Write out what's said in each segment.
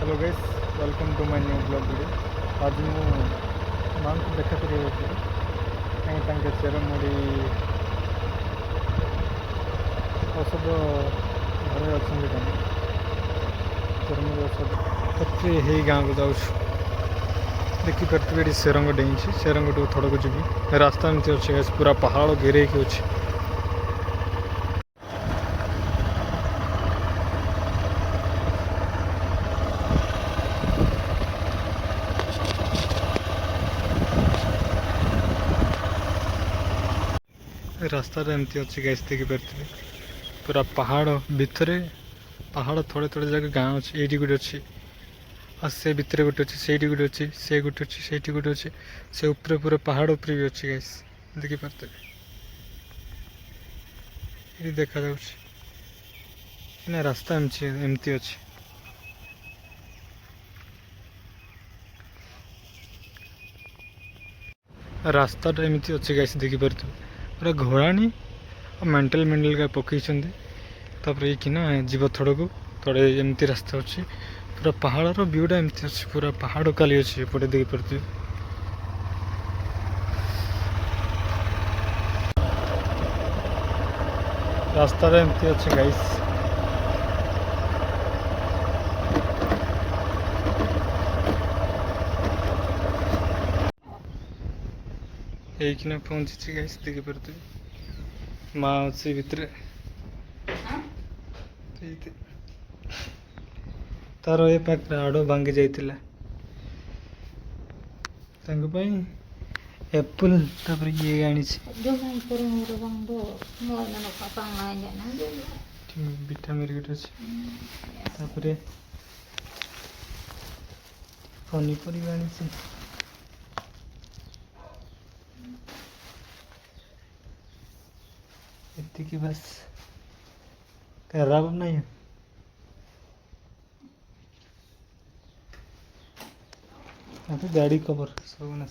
Hello guys, welcome to my new blog video. आज मु मां को देखा करी कहीं चेरमुड़ी औषध घर अच्छा चेरमुड़ी औषध फैक्ट्री है गाँव को जाऊँ देखिपे ये सेरंग डेई सेरंग थोड़ा जी रास्ता एमती अच्छे पूरा पहाड़ घेरे अच्छे। रास्ता एमती अच्छे गैस देखिपे पूरा पहाड़ भितर पहाड़ थोड़े थोड़े जगह गाँव अच्छे ये गोटे अच्छे आ से भितर गोटे अच्छे से गोटे अच्छे से गोटे अच्छे से गोटे अच्छे से ऊपर पूरा पहाड़ ऊपर भी अच्छे गैस देखिपे ये देखा रास्ता एमती अच्छे। रास्ता एमती अच्छे गैस देखिपे पूरा घोड़ाणी और मेंटल मेंटल का पकई तापर कि ना जीव थोड़ा को थोड़े एमती रास्ता अच्छे पूरा पहाड़ व्यूटा एमती अच्छे पूरा पहाड़ काली अच्छे एपटे देखिपे रास्ता एमती अच्छे गाइस। पहुंची गाइस देखिपे माँ अच्छी भितर तार ए पाखे हाड़ भांगी जाइला एप्पल तापर ये आनी विटामिन गोटे अच्छे पनीपरिया आनी एतिकी बस खराब नहीं है गाड़ी कवर सब ना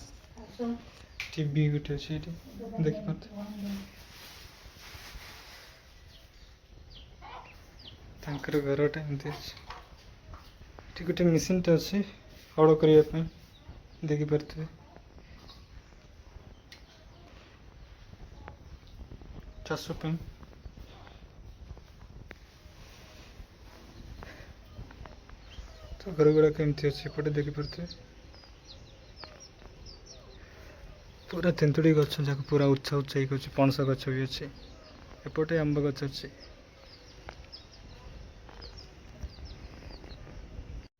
टीवी गोटे अच्छे देखिपे घरटा एमती अच्छे गोटे मेसीन टे अच्छे हड़ करने देखिपे चाष तो घर गुड़ाक एमती अच्छे एपटे देखिपे पूरा तेंतुड़ी गच जाक पूरा उच्चा उच्चा अच्छे पणस गच भी अच्छे एपटे आंब गच अच्छे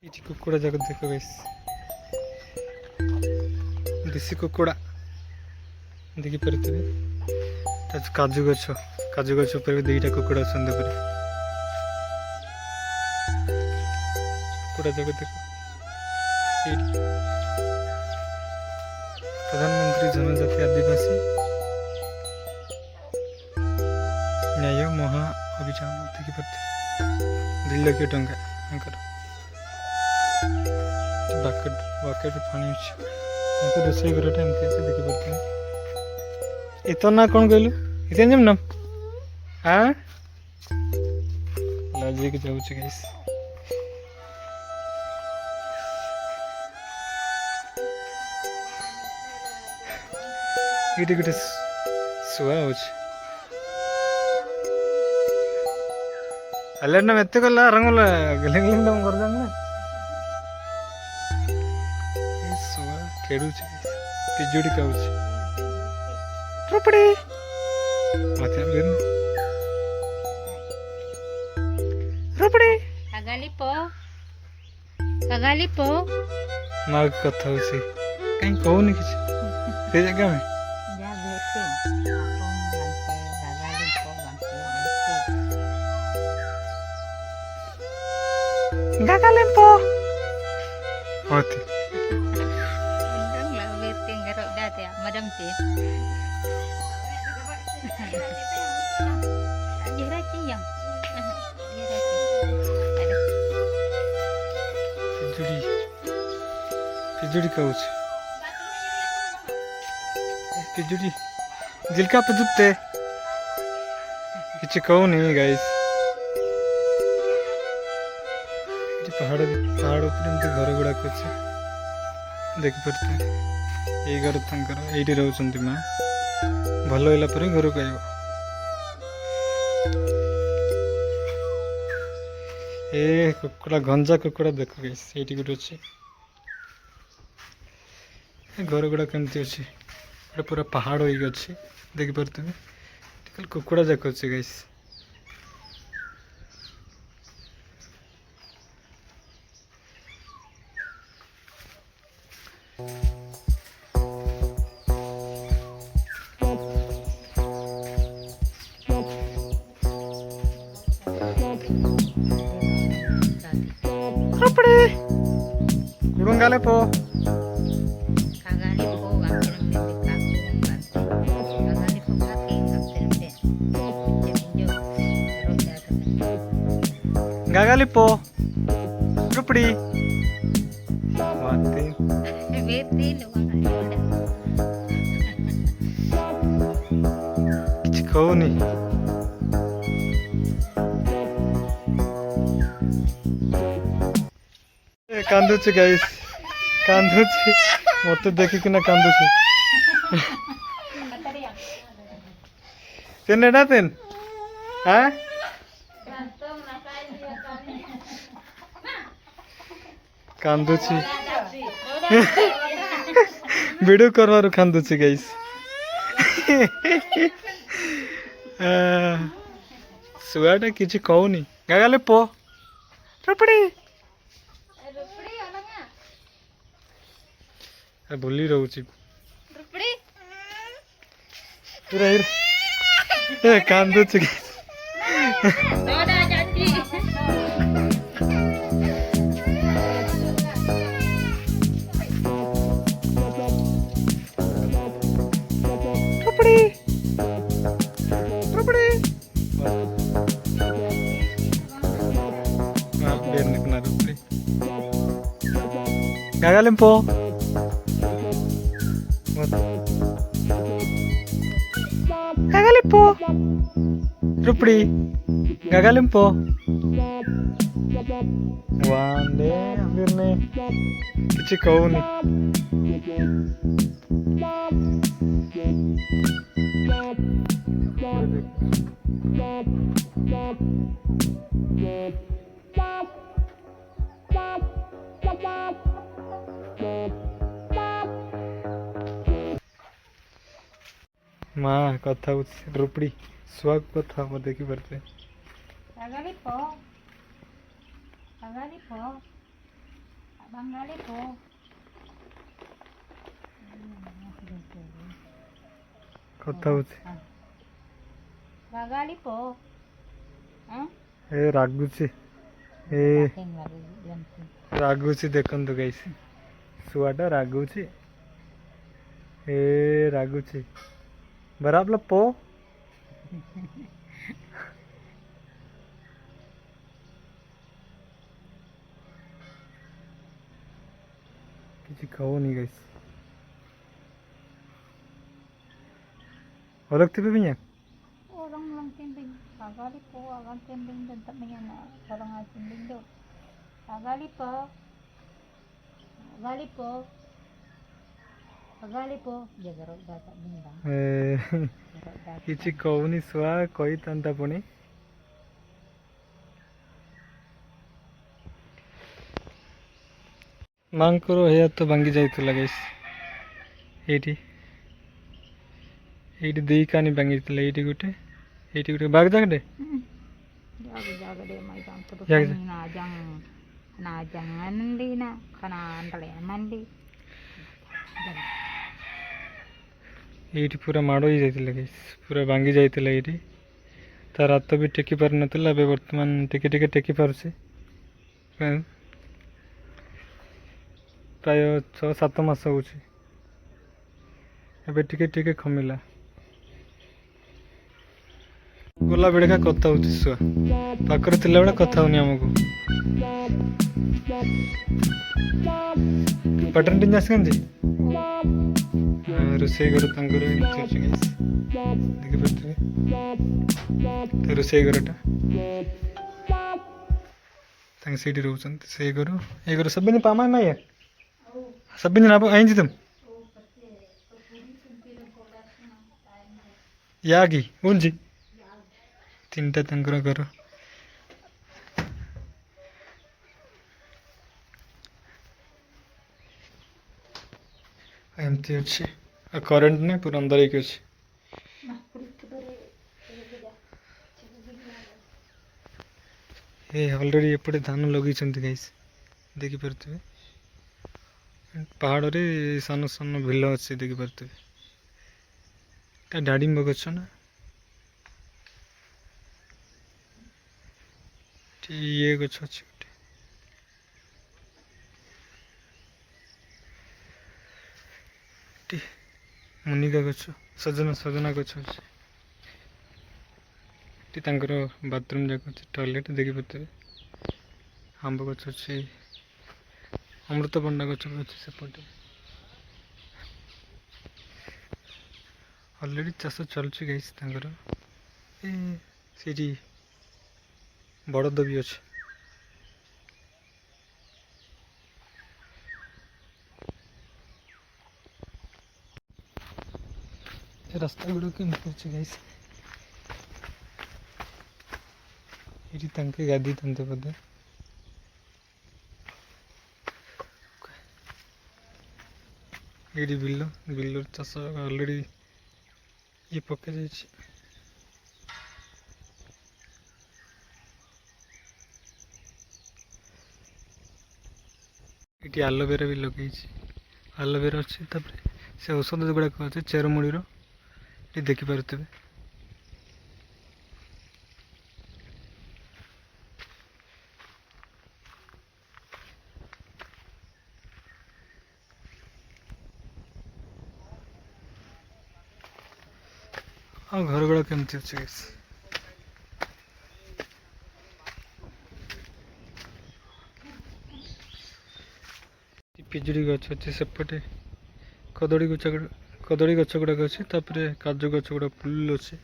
ये कुकुड़ा जाक देख गाइस देसी कुकुड़ा देखिपे काजू गछ ऊपर भी दुईटा कुकुड़ा अच्छा कुकुड़ा जाक देख प्रधानमंत्री जनजाति आदिवासी न्याय महा अभियान देखिपे 2 लाख टंका बाकेट पानी अच्छे रोसे घरटा एमती अच्छे देखिपे इतना ना कौन कहलु इतने ना हाँ लाजिक जाऊँ गाइस ये गोटे शुआ अल्ले ना एत कला रंगला गले गले ना कर जाना शुआ खेलु पिजुड़ी खाऊ रोपड़े मत रोपड़े माँ कथा कहीं कहूनी कि जगह में गागालेम्पो होती पिजुड़ी कहूँ पिजुड़ी जिलका पे जुटते किसी कहूनी गाइस पहाड़ पहाड़ ऊपर एमती घर गुड़ाक अच्छे देखिपे ये घर तर ये रोच माँ भल होला घर को आइब ए कुकुड़ा गंजा कुकुड़ा देख ये गोटे अच्छे घर गुड़ा कमती अच्छे पूरा पहाड़ हो अच्छे देखिपे कुकुड़ा जाक अच्छे guys Kurunggale po. Gagali po. Rupdi. Mati. Kichi kauni. कांदुची गाइस कांदुची मत देखिक कांदुची तेन एडा तेन हाँ कांदुची वीडियो करवार कांदुची गाइस सुआटा किसी कहूनी गागाले पो रपड़ी भूली रोची कांदुची गागाले पो Gagalimpo Rupdi Gagalimpo Wande hampir nih Kici kau nih माँ कथा रुपड़ी स्वाग कथा मत देखी पड़ते कथा ए रागुची ए रागुची देखन तो गाइस सुआटा रागुची ए रागुची बराबर पो किसी खाओ नहीं गाइस और लगते भी नहीं orang lang tinding agali po agang tinding dan tak mengena orang tinding do agali po jaga rok data bindang किसी कहूनी सुआ कही था पुणी मांकर हेयर तो भांगी जाइला गाइस ये दी कानी भांगी ये गोटे बाग जागडे ये पूरा माड़ हो जाता गाइस पूरा भांगी जाइला ये तार हाथ भी टेकी पार नाला बर्तमान टिके टिके टेकी पारे प्राय 6-7 मास हो टिके टिके कमिला गला बेड़े का कथा हो छुआ पाखर थिला बेले कथा होनी आमको पटन टी आस रोसे घर देखिपे रोसे घरटा ତାଙ୍କେ ସେଇଠି ରହୁଛନ୍ତି ସେ ଘର ସବିନି ପାମା ମାଇଆ ସବିନି ନା ଆଇଁଛି ତୁମ ୟାଗି ବୁଝି ତିନିଟା ତାଙ୍କର ଘର ଏମିତି ଅଛି ଆଉ କରେଣ୍ଟ ନାହିଁ ପୁରା ଅନ୍ଧାର ହେଇକି ଅଛି ଏ ଅଲରେଡ଼ି ଏପଟେ ଧାନ ଲଗେଇଛନ୍ତି ଗାଇସ୍ ଦେଖିପାରୁଥିବେ ପାହାଡ଼ରେ ସାନ ସାନ ବିଲ ଅଛି ଦେଖିପାରୁଥିବେ ଏଟା ଡାଳିମ୍ବ ଗଛ ନା ଇଏ ଗଛ ଅଛି ଗୋଟେ ଏଠି ମୁନିକା ଗଛ ସଜନା ଗଛ ଅଛି ଏଠି ତାଙ୍କର ବାଥରୁମ୍ ଯାକ ଅଛି ଟଏଲେଟ୍ ଦେଖିପାରୁଥିବେ ଆମ୍ବ ଗଛ ଅଛି ଅମୃତଭଣ୍ଡା ଗଛ ବି ଅଛି ସେପଟେ ଅଲରେଡ଼ି ଚାଷ ଚାଲୁଛି ଗାଇସ୍ ତାଙ୍କର ଏ ସେଇଠି ବଳଦ ବି ଅଛି ରାସ୍ତା ଗୁଡ଼ାକ କେମିତି ଅଛି ଗାଇସ୍ ଏଠି ତାଙ୍କେ ଗାଧୋଇଥାନ୍ତେ ବୋଧେ ଏଇଠି ବିଲର ଚାଷ ଅଲରେଡ଼ି ଇଏ ପକାଯାଇଛି ଏଠି ଆଲୋଭେରା ବି ଲଗେଇଛି ଆଲୋଭେରା ଅଛି ତାପରେ ସେ ଔଷଧ ଗୁଡ଼ାକ ଅଛି ଚେରମୂଳିର ଏଠି ଦେଖିପାରୁଥିବେ ଆଉ ଘର ଗୁଡ଼ା କେମିତି ଅଛି ଗାଇସ୍ ପିଜୁଳି ଗଛ ଅଛି ସେପଟେ କଦଳୀ ଗଛ ଗୁଡ଼ାକ ଅଛି ତାପରେ କାଜୁ ଗଛ ଗୁଡ଼ାକ ଫୁଲ ଅଛି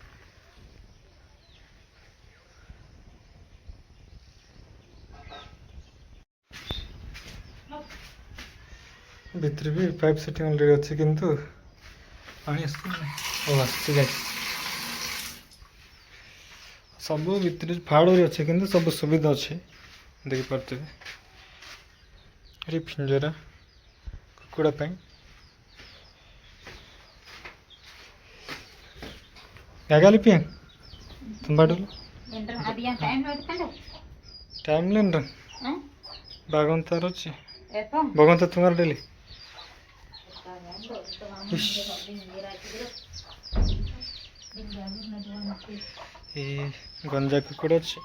ଭିତରେ ବି ପାଇପ୍ ସେଟିଂ ଅଲରେଡ଼ି ଅଛି କିନ୍ତୁ ପାଣି ଆସୁଛି ଗାଇସ୍ ସବୁ ଭିତରେ ପାହାଡ଼ରେ ଅଛି କିନ୍ତୁ ସବୁ ସୁବିଧା ଅଛି ଦେଖିପାରୁଥିବେ ଏଠି ପିଞ୍ଜରା କୁକୁଡ଼ା ପାଇଁ ଗାଗାଲି ପିଆ ತುಂಬಾಡಲು ಟೈಮ್ ಲೇನ್ರ ಬಾಗವಂತಾರ ଅଛି ଭଗವಂತ ତୁମର ଡେଲି ଏ ଗଞ୍ଜା କୁକୁଡ଼ା ଅଛି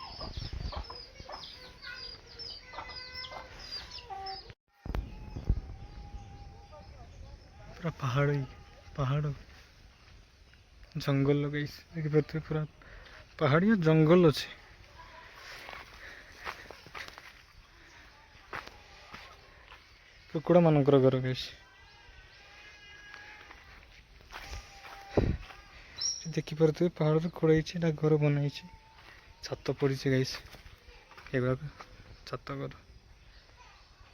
ପୁରା ପାହାଡ଼ ଜଙ୍ଗଲ ଲଗାଇଛି ଦେଖିପାରୁଥିବେ ପୁରା ପାହାଡ଼ିଆ ଜଙ୍ଗଲ ଅଛି କୁକୁଡ଼ା ମାନଙ୍କର ଘର ଗାଇଛି ଦେଖିପାରୁଥିବେ ପାହାଡ଼ରେ ଖୋଳେଇଛି ଏଇଟା ଘର ବନାଇଛି ଛାତ ପଡ଼ିଛି ଗାଇଛି ଏଗୁଡ଼ାକ ଛାତ ଘର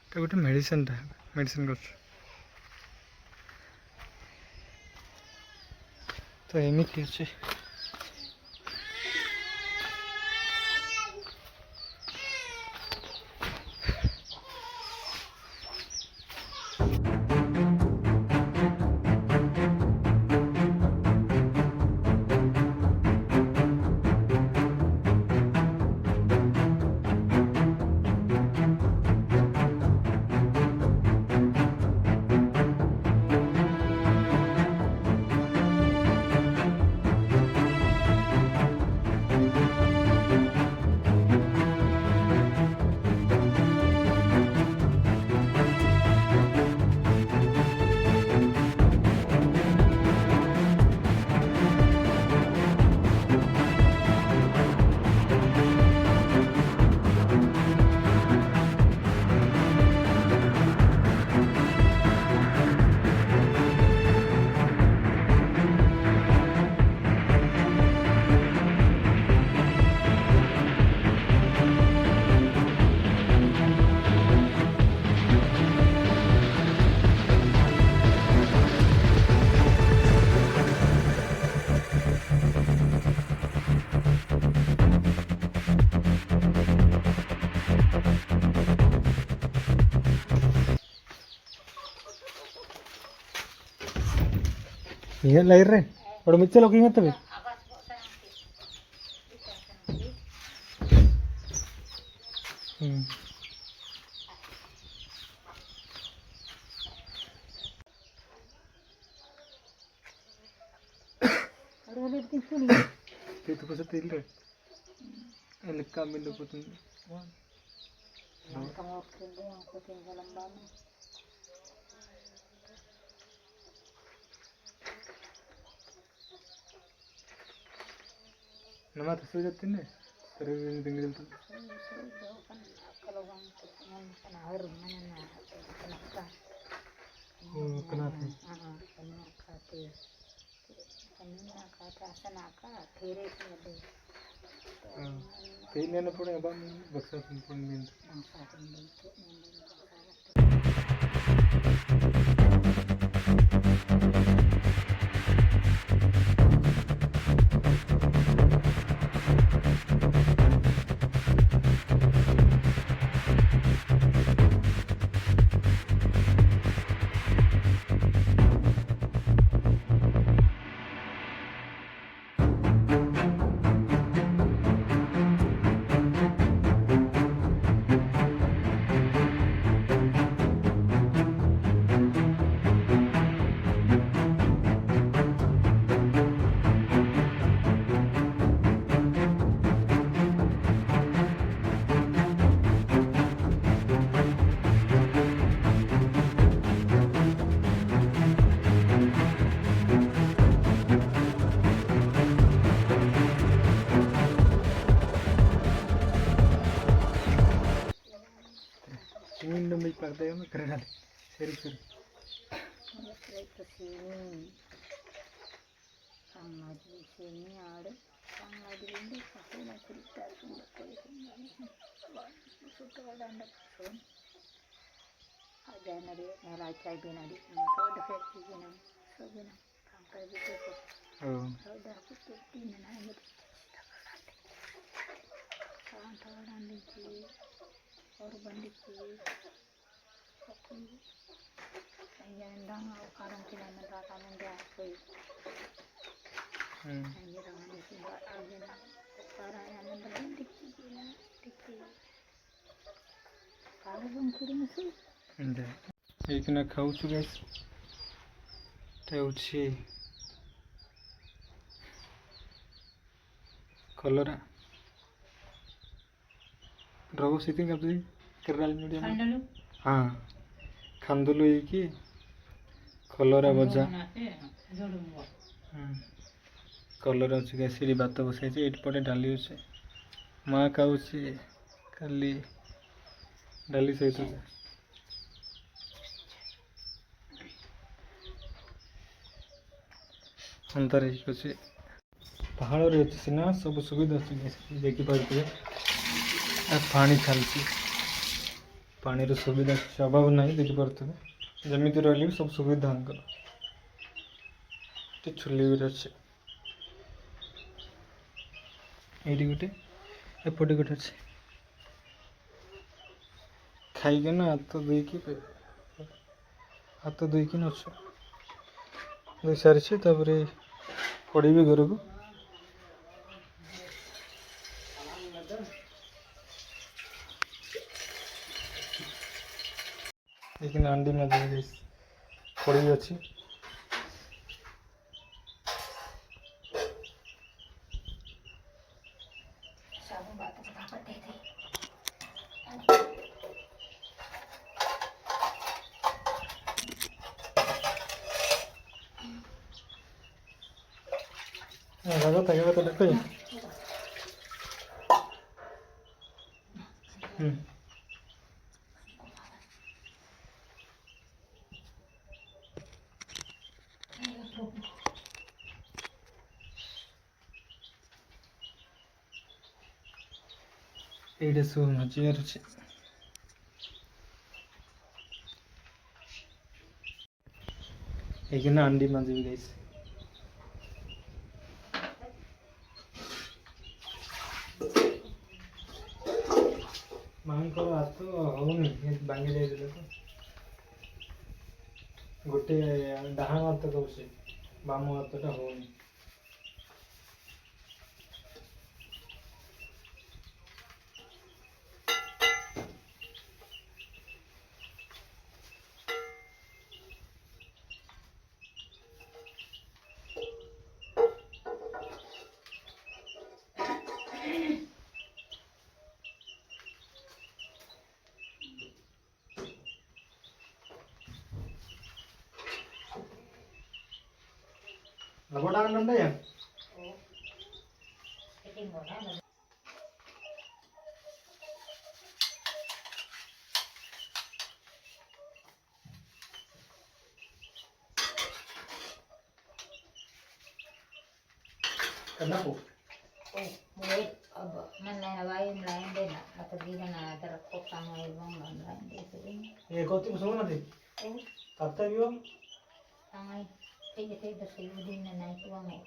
ଏଟା ଗୋଟେ ମେଡ଼ିସିନ ଗଛ ତ ଏମିତି ଅଛି Ingat lahirnya. Udah micel oke ingat tapi. Ada lebih sini. Itu pasal tidur. Enak kami dapetin. Yang kamu kende yang ketinggalan banget. Nama tuh sudah nih. Terus ini tinggal tuh. Jauh kan kalau bang kepengen kena air mana nah kenapa? Oh kenapa? Kena kate. Kena kate asana ka kiri sini. Ini apa punya abang baksa pun minta. Bangsa ini itu Ingin demi partai yang keren. Serius. ke sini. Sang Maju sini ada. Sang Maju ini pasti nak cerita semua ke sini. Suka ada anda pun. Ada nari neraca binari. Maka ada versi bina. So bina. Sampai begitu. Oh. Sudah aku tuh mana hanya. Kawan-kawan di korban di saya endang sekarang tidak meneraka mendiakui hanya dengan itu buat aja sekarang yang mendidik kalau belum kirim sih enggak ଏଇକିନା ଖାଉଛୁ guys ଏଟା ହେଉଛି କଲରା ରଘୁ ସେଠି କାପି Kerala medium ହଁ ଖାନ୍ଦୁଲୁ ହେଇକି କଲରା ଭଜା କଲରା ଅଛି ଗାଇସ୍ ସେଠି ଭାତ ବସାଇଛି ଏଇଠି ପଟେ ଡାଲି ଅଛି ମା ଖାଉଛି ଖାଲି ଡାଲି ସହିତ अंतर अच्छे पहाड़ रे अच्छे सिना सब सुविधा अच्छी देखी पारे पानी चलती पानी रो सुविधा अभाव नहीं देखी पारे जमी रही सब सुविधा चुली भी अच्छे ये गोटे एपटे गोटे अच्छे खाइके ना हाथ धोईकी अच्छे धोई सारी पड़ी घर को लेकिन अंडी में पड़ी अच्छी लगा तो देखो ये सब मजार अच्छे एक अंडी मजी गाइस मांग हाथ होनी भांगी जाए तो गोटे डाण हाथ कौन ବାମ ହାତଟା ହଉନି। Lepas tangan anda ya? Kenapa? Mulai mana lain lain deh nak atau gimana terkok sama ibang lain deh sering. Kau tu semua nanti. Kata dia. Tangai tiga bersih na naik uang eh.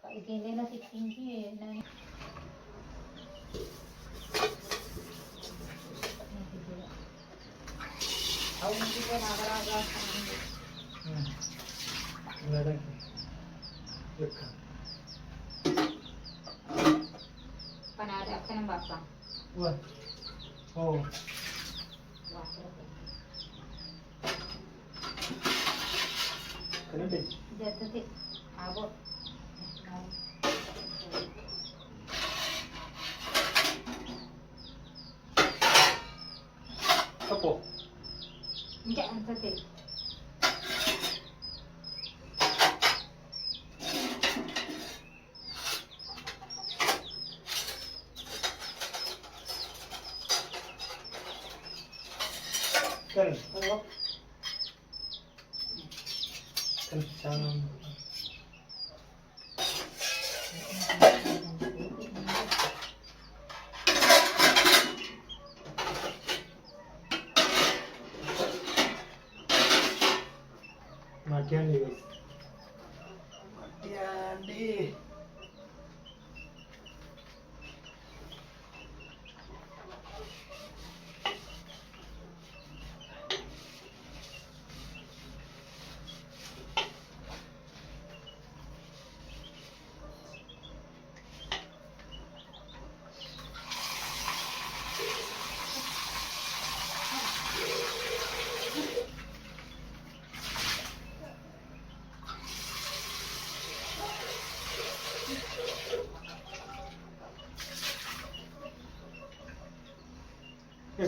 Kalau gini nanti tinggi na. Aku mesti pun agak-agak sama. Ada. Lekah. Panada ka ng bapang. Wah. Oh. Wah. Kenapa? Dia tadi abot. Apa? Enggak tadi. Kan? Oh. Kencang. Matian nih guys. Matian deh.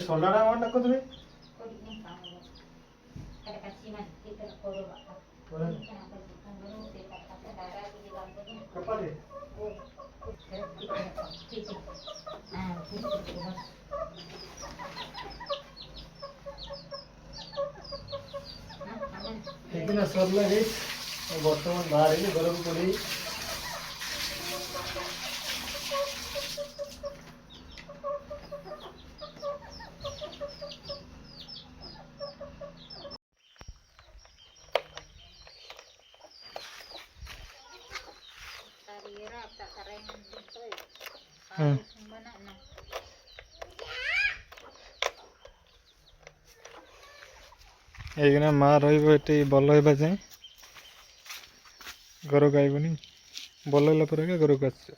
Solar apa nak kau tu? Kau di sini kamu. Kada kasih man kita korup apa. Boleh. Kenapa kita baru kita kata darah di dalam tu. Kapan deh? Oh. Ah, लेकिन सब लगे बर्तमान बाहर ही गरम पड़ी এইখানে মা রহব এটি বল হইবা যায় ঘরକୁ ଆଇବନି ଭଲ ହେଲା ପରେ ଘରକୁ ଆସିବ।